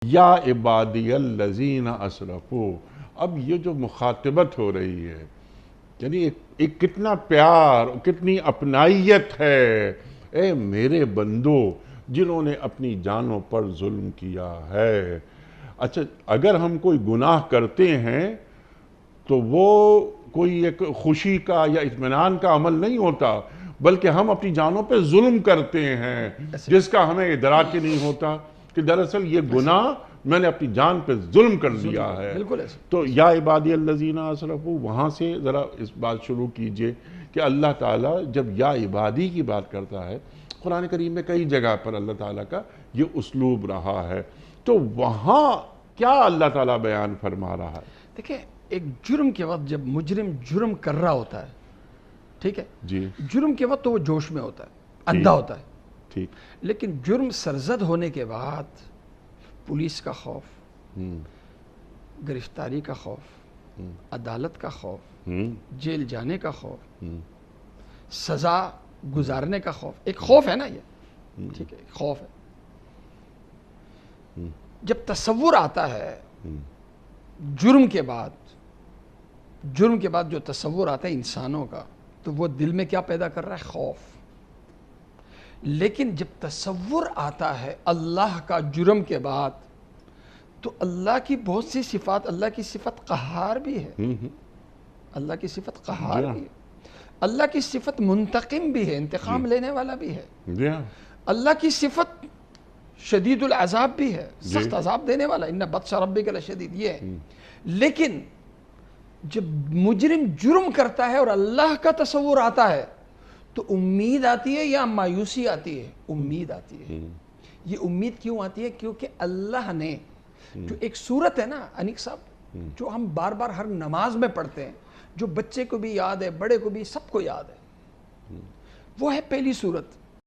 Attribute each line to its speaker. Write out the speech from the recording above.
Speaker 1: یا عبادی الذین اسرفوا، اب یہ جو مخاطبت ہو رہی ہے، یعنی ایک کتنا پیار، کتنی اپنائیت ہے، اے میرے بندو جنہوں نے اپنی جانوں پر ظلم کیا ہے۔ اچھا، اگر ہم کوئی گناہ کرتے ہیں تو وہ کوئی ایک خوشی کا یا اطمینان کا عمل نہیں ہوتا، بلکہ ہم اپنی جانوں پہ ظلم کرتے ہیں جس کا ہمیں ادراک ہی نہیں ہوتا کہ دراصل یہ گناہ میں نے اپنی جان پہ ظلم کر دیا ہے۔
Speaker 2: بالکل ایسا۔
Speaker 1: تو یا عبادی الذین اسرفوا، وہاں سے ذرا اس بات شروع کیجئے کہ اللہ تعالیٰ جب یا عبادی کی بات کرتا ہے، قرآن کریم میں کئی جگہ پر اللہ تعالیٰ کا یہ اسلوب رہا ہے، تو وہاں کیا اللہ تعالیٰ بیان فرما رہا ہے؟
Speaker 2: دیکھیں، ایک جرم کے وقت جب مجرم جرم کر رہا ہوتا ہے، ٹھیک ہے،
Speaker 1: جی
Speaker 2: جرم کے وقت تو وہ جوش میں ہوتا ہے، اندھا ہوتا ہے،
Speaker 1: ٹھیک،
Speaker 2: لیکن جرم سرزد ہونے کے بعد پولیس کا خوف، گرفتاری کا خوف، عدالت کا خوف، جیل جانے کا خوف، سزا گزارنے کا خوف، ایک خوف ہے نا یہ، ٹھیک ہے، ایک خوف ہے۔ جب تصور آتا ہے جرم کے بعد جو تصور آتا ہے انسانوں کا، تو وہ دل میں کیا پیدا کر رہا ہے؟ خوف۔ لیکن جب تصور آتا ہے اللہ کا جرم کے بعد، تو اللہ کی بہت سی صفات، اللہ کی صفت قہار بھی ہے، اللہ کی صفت قہار بھی ہے، اللہ کی صفت منتقم بھی ہے، انتقام لینے والا بھی ہے، اللہ کی صفت شدید العذاب بھی ہے، سخت عذاب دینے والا، ان بطش ربک لشدید، یہ ہے۔ لیکن جب مجرم جرم کرتا ہے اور اللہ کا تصور آتا ہے تو امید آتی ہے یا مایوسی آتی ہے؟ امید آتی ہے۔ یہ امید کیوں آتی ہے؟ کیونکہ اللہ نے جو ایک صورت ہے نا انیک صاحب، جو ہم بار بار ہر نماز میں پڑھتے ہیں، جو بچے کو بھی یاد ہے، بڑے کو بھی، سب کو یاد ہے، وہ ہے پہلی صورت